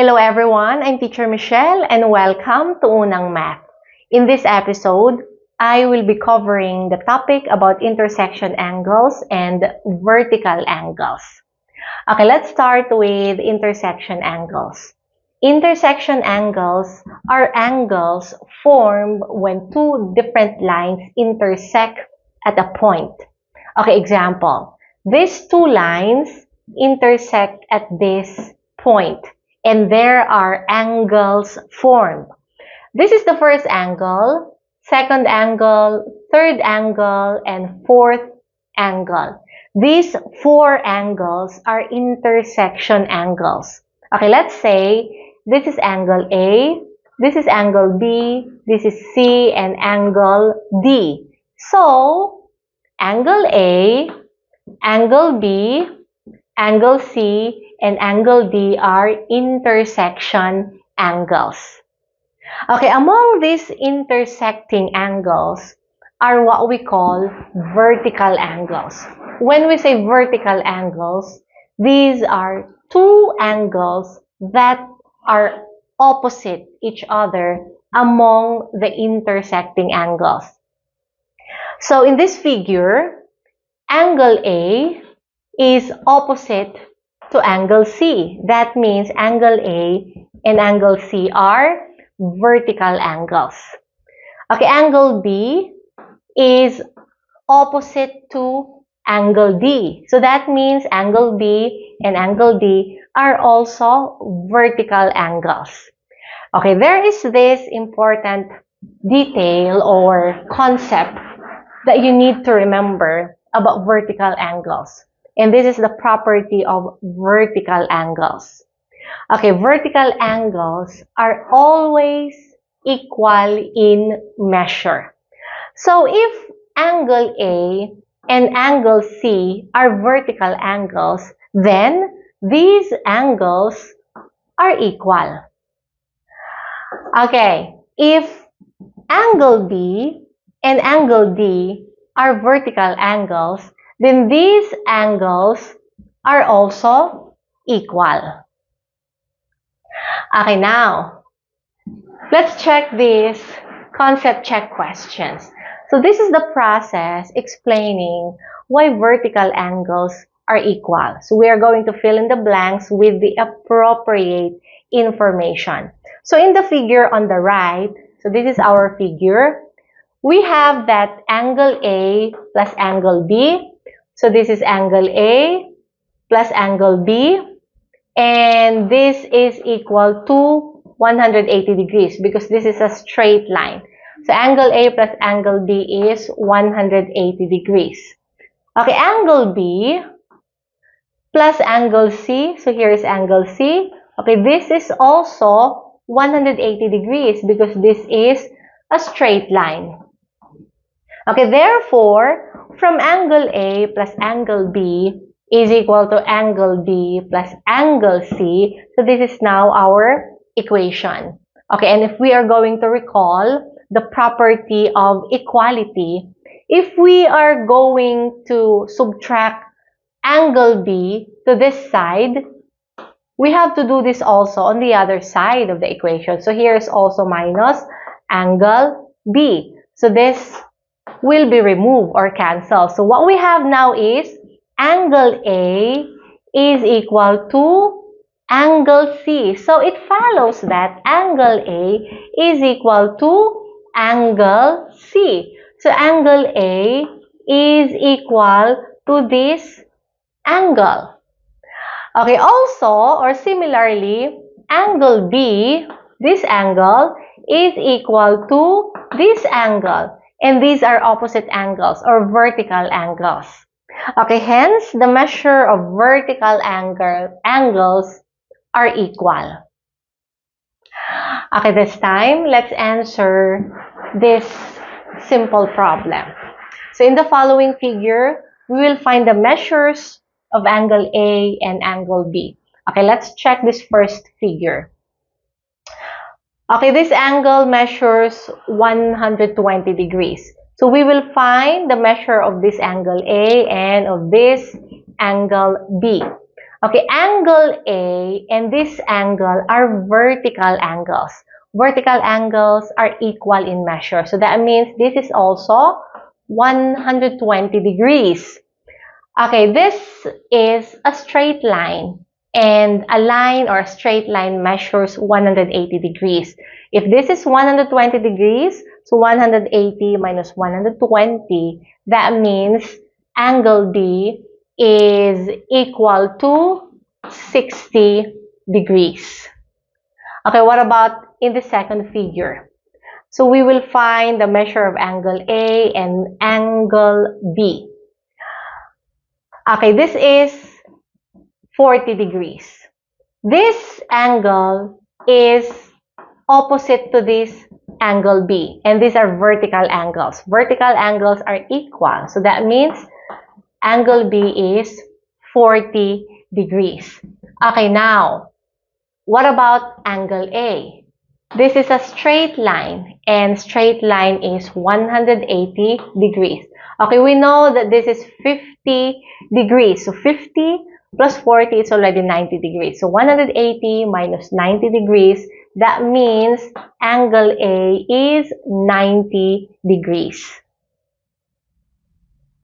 Hello everyone, I'm Teacher Michelle and welcome to Unang Math. In this episode, I will be covering the topic about intersection angles and vertical angles. Okay, let's start with intersection angles. Intersection angles are angles formed when two different lines intersect at a point. Okay, example. These two lines intersect at this point and there are angles formed. This is the first angle, second angle, third angle, and fourth angle. These four angles are intersection angles. Okay, let's say this is angle A, this is angle B, this is C, and angle D. So, angle A, angle B, angle C, and angle D are intersection angles. Okay, among these intersecting angles are what we call vertical angles. When we say vertical angles, these are two angles that are opposite each other among the intersecting angles. So in this figure, angle A is opposite to angle C. That means angle A and angle C are vertical angles. Okay, angle B is opposite to angle D. So that means angle B and angle D are also vertical angles. Okay, there is this important detail or concept that you need to remember about vertical angles. And this is the property of vertical angles. Okay, vertical angles are always equal in measure. So if angle A and angle C are vertical angles, then these angles are equal. Okay, if angle B and angle D are vertical angles, then these angles are also equal. Okay, now, let's check these concept check questions. So this is the process explaining why vertical angles are equal. So we are going to fill in the blanks with the appropriate information. So in the figure on the right, so this is our figure, we have that angle A plus angle B. So this is angle A plus angle B. And this is equal to 180 degrees because this is a straight line. So angle A plus angle B is 180 degrees. Okay, angle B plus angle C. So here is angle C. Okay, this is also 180 degrees because this is a straight line. Okay, therefore, from angle A plus angle B is equal to angle B plus angle C. So this is now our equation. Okay, and if we are going to recall the property of equality, if we are going to subtract angle B to this side, we have to do this also on the other side of the equation. So here is also minus angle B. So this will be removed or cancelled. So what we have now is angle A is equal to angle C. So it follows that angle A is equal to angle C. So angle A is equal to this angle. Okay, also or similarly, angle B, this angle, is equal to this angle. And these are opposite angles or vertical angles. Okay, hence the measure of vertical angles are equal. Okay, this time, let's answer this simple problem. So in the following figure, we will find the measures of angle A and angle B. Okay, let's check this first figure. Okay, this angle measures 120 degrees. So we will find the measure of this angle A and of this angle B. Okay, angle A and this angle are vertical angles. Vertical angles are equal in measure. So that means this is also 120 degrees. Okay, this is a straight line, and a line or a straight line measures 180 degrees. If this is 120 degrees, so 180 minus 120, that means angle B is equal to 60 degrees. Okay, what about in the second figure? So we will find the measure of angle A and angle B. Okay, this is 40 degrees. This angle is opposite to this angle B, and these are vertical angles. Vertical angles are equal, so that means angle B is 40 degrees. Okay, now, what about angle A? This is a straight line, and straight line is 180 degrees. Okay, we know that this is 50 degrees. So 50 plus 40 is already 90 degrees. So 180 minus 90 degrees, that means angle A is 90 degrees.